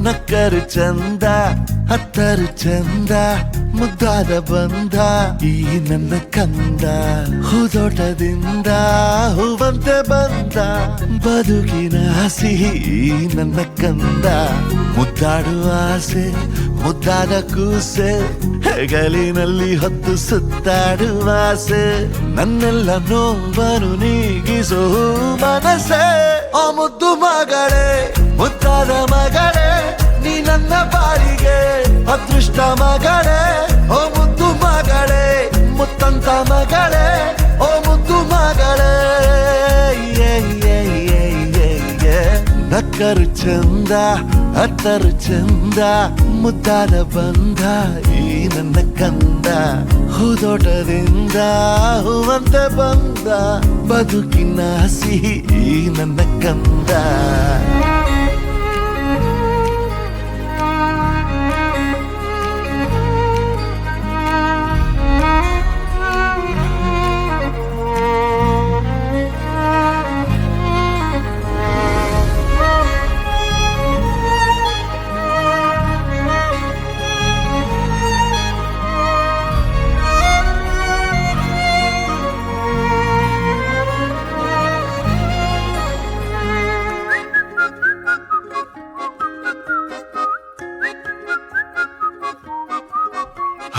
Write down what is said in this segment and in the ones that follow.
ನಕ್ಕರು ಚಂದ ಹತ್ತರು ಚಂದ ಮುದ್ದಾದ ಬಂದ ಈ ನನ್ನ ಕಂದ ಹೂದೋಟದಿಂದ ಹೂವಂತೆ ಬಂದ ಬದುಕಿನ ಸಿಹಿ ನನ್ನ ಕಂದ ಮುದ್ದಾಡುವ ಆಸೆ ಮುದ್ದಾದ ಕೂಸೆ ಹೆಗಲಿನಲ್ಲಿ ಹೊತ್ತು ಸುತ್ತಾಡುವ ಆಸೆ ನನ್ನೆಲ್ಲ ನೋವನ್ನು ನೀಗಿಸೋ ಮನಸ್ಸೆ ಆ ಮುದ್ದು ಮಗಳೇ ಮುದ್ದಾದ ಮಗಳೇ ನೀ ನನ್ನ ಬಾಳಿಗೆ ಅದೃಷ್ಟ ಮಗಳೇ ಓ ಮುದ್ದು ಮಗಳೇ ಮುತ್ತಂತ ಮಗಳೇ ಓ ಮುದ್ದು ಮಗಳೇ ನಕ್ಕರು ಚಂದ ಹತ್ತರು ಚಂದ ಮುದ್ದಾದ ಬಂದ ಈ ನನ್ನ ಕಂದ ಹೂದೋಟದಿಂದ ಹೂವಂತೆ ಬಂದ ಬದುಕಿನ ಸಿಹಿ ಈ ನನ್ನ ಕಂದ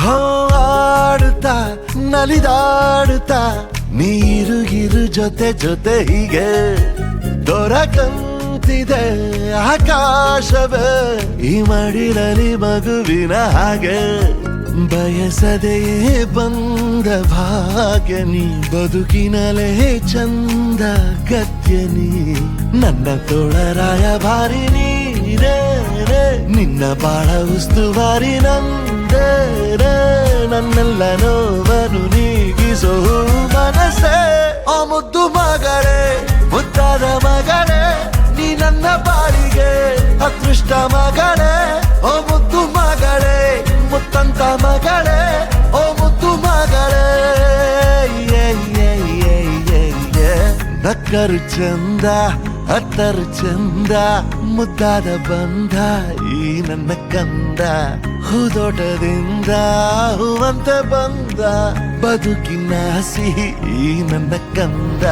ಆಡುತ್ತಾ ನಲಿದಾಡುತ್ತಾ ನೀರುಗಿರು ಜೊತೆ ಜೊತೆ ಹೀಗೆ ದೊರಕಂತಿದೆ ಆಕಾಶವೇ ಈ ಮಡಿಲಲ್ಲಿ ಮಗುವಿನ ಹಾಗೆ ಬಯಸದೆಯೇ ಬಂದ ಭಾಗ್ಯ ನೀ ಬದುಕಿನಲೇ ಚಂದ ಗದ್ಯ ನೀ ನನ್ನ ತೋಳರಾಯ ಭಾರಿ ನೀರೇ ನಿನ್ನ ಬಾಳ ಉಸ್ತುವಾರಿ ನಂದೇ ನನ್ನೆಲ್ಲ ನೋವನ್ನು ನೀಗಿಸೋ ಮನಸ್ಸೇ ಆ ಮುದ್ದು ಮಗಳೇ ಮುದ್ದಾದ ಮಗಳೇ ನೀ ನನ್ನ ಬಾಳಿಗೆ ಅದೃಷ್ಟ ಮಗಳೇ ಓ ಮುದ್ದು ಮಗಳೇ ಮುತ್ತಂತ ಮಗಳೇ ಓ ಮುದ್ದು ಮಗಳೇ ನಕ್ಕರು ಚಂದ ಹತ್ತರು ಚಂದ ಮುದ್ದಾದ ಬಂದ ಈ ನನ್ನ ಕಂದ ಹೂದೋಟದಿಂದ ಹೂವಂತೆ ಬಂದ ಬದುಕಿನ ಸಿಹಿ ಈ ನನ್ನ ಕಂದ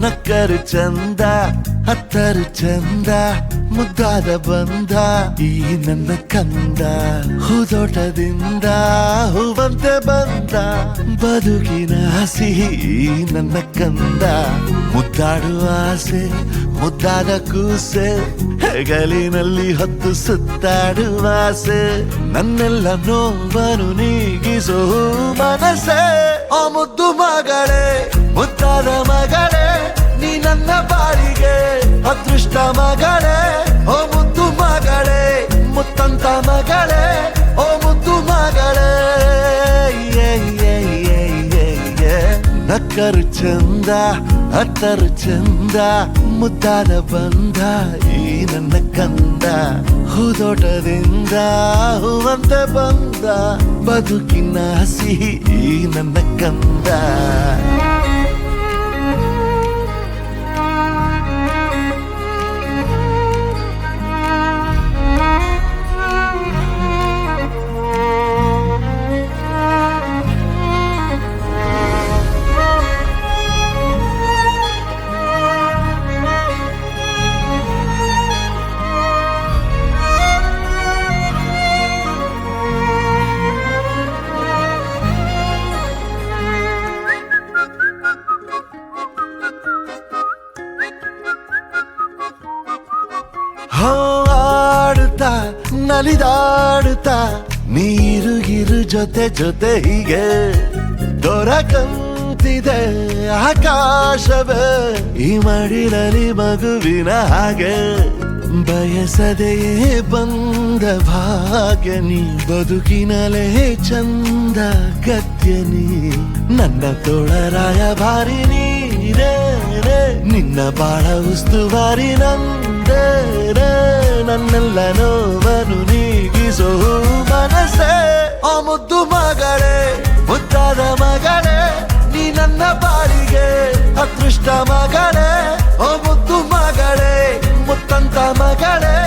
ನಕ್ಕರು ಚಂದ ಹತ್ತರು ಚಂದ ಮುದ್ದಾದ ಬಂದ ಈ ನನ್ನ ಕಂದ ಹೂದೋಟದಿಂದ ಹೂವಂತೆ ಬಂದ ಬದುಕಿನ ಸಿಹಿ ನನ್ನ ಕಂದ ಮುದ್ದಾಡುವ ಆಸೆ ಮುದ್ದಾದ ಕೂಸೆ ಹೆಗಲಿನಲ್ಲಿ ಹೊತ್ತು ಸುತ್ತಾಡುವ ಆಸೆ ನನ್ನೆಲ್ಲ ನೋವನ್ನು ನೀಗಿಸೋ ಮನಸ್ಸೇ ಆ ಮುದ್ದು ಮಗಳೇ ಮುದ್ದಾದ ಮಗಳೇ ನೀ ನನ್ನ ಬಾಳಿಗೆ ಅದೃಷ್ಟ ಮಗಳೇ ಓ ಮುದ್ದು ಮಗಳೇ ಮುತ್ತಂತ ಮಗಳೇ ಓ ಮುದ್ದು ಮಗಳೇ ನಕ್ಕರು ಚಂದ ಹತ್ತರು ಚಂದ ಮುದ್ದಾದ ಬಂದ ಈ ನನ್ನ ಕಂದ ಹೂದೋಟದಿಂದ ಹೂವಂತೆ ಬಂದ ಬದುಕಿನ ಸಿಹಿ ಈ ನನ್ನ ಕಂದ ಆಡುತ್ತಾ ನಲಿದಾಡುತ್ತಾ ನೀರುಗಿರು ಜೊತೆ ಜೊತೆ ಹೀಗೆ ದೊರಕಂತಿದೆ ನಿಂತಿದೆ ಆಕಾಶವೇ ಈ ಮಡಿಲಲ್ಲಿ ಮಗುವಿನ ಹಾಗೆ ಬಯಸದೆಯೇ ಬಂದ ಭಾಗ್ಯ ನೀ ಬದುಕಿನಲೇ ಚಂದ ಗದ್ಯ ನೀ ನನ್ನ ತೋಳರಾಯ ಭಾರಿ ನೀರೇ ನಿನ್ನ ಬಾಳ ಉಸ್ತುವಾರಿ ನಂದೇ ನನ್ನೆಲ್ಲ ನೋವನ್ನು ನೀಗಿಸೋ ಮನಸ್ಸೇ ಆ ಮುದ್ದು ಮಗಳೇ ಮುದ್ದಾದ ಮಗಳೇ ನೀ ನನ್ನ ಬಾಳಿಗೆ ಅದೃಷ್ಟ ಮಗಳೇ ಓ ಮುದ್ದು ಮಗಳೇ ಮುತ್ತಂತ ಮಗಳೇ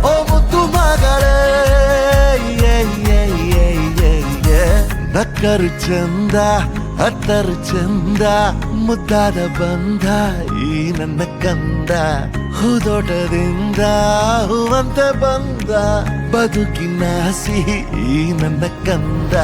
ಓ ಮುದ್ದು ಮಗಳೇ ನಕ್ಕರು ಚಂದ ಅತ್ತರು ಚಂದ ಮುದ್ದಾದ ಬಂಧ ಈ ನನ್ನ ಕಂದ ಹೂದೋಟದಿಂದ ಹೂವಂತೆ ಬಂದ ಬದುಕಿನ ಸಿಹಿ ಈ ನನ್ನ ಕಂದ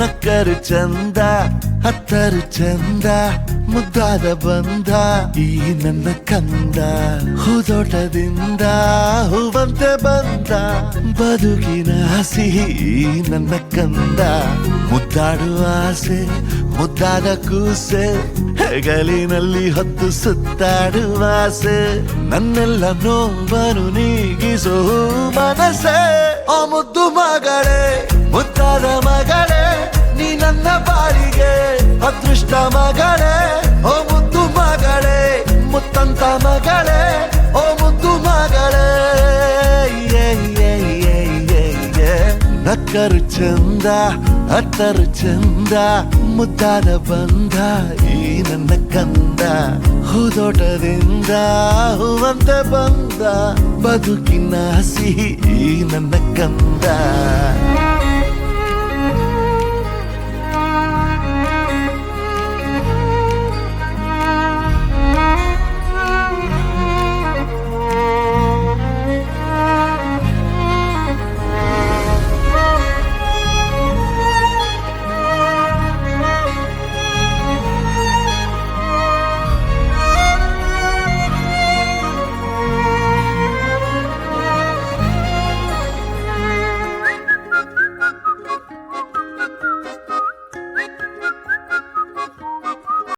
ನಕ್ಕರು ಚಂದ ಹತ್ತರು ಚಂದ ಮುದ್ದಾದ ಬಂಧ ಈ ನನ್ನ ಕಂದ ಹೂದೋಟದಿಂದ ಹೂವಂತೆ ಬಂದ ಬದುಕಿನ ಸಿಹಿ ಈ ನನ್ನ ಕಂದ ಮುದ್ದಾಡುವ ಆಸೆ ಮುದ್ದಾದ ಕೂಸೆ ಹೆಗಲಿನಲ್ಲಿ ಹೊತ್ತು ಸುತ್ತಾಡುವ ಆಸೆ ನನ್ನೆಲ್ಲ ನೋವನ್ನು ನೀಗಿಸೋ ಮನಸ್ಸೇ ಆ ಮುದ್ದು ಮಗಳೇ ಮುದ್ದಾದ ಮಗಳೇ ನೀ ನನ್ನ ಬಾಳಿಗೆ ಅದೃಷ್ಟ ಮಗಳೇ ಓ ಮುದ್ದು ಮಗಳೇ ಮುತ್ತಂತ ಮಗಳೇ ಓ ಮುದ್ದು ಮಗಳೇ ನಕ್ಕರು ಚಂದ ಅತ್ತರು ಚಂದ ಮುದ್ದಾದ ಬಂಧ ಈ ನನ್ನ ಕಂದ ಹೂದೋಟದಿಂದ ಹೂವಂತೆ ಬಂದ ಬದುಕಿನ ಸಿಹಿ ಈ ನನ್ನ ಕಂದ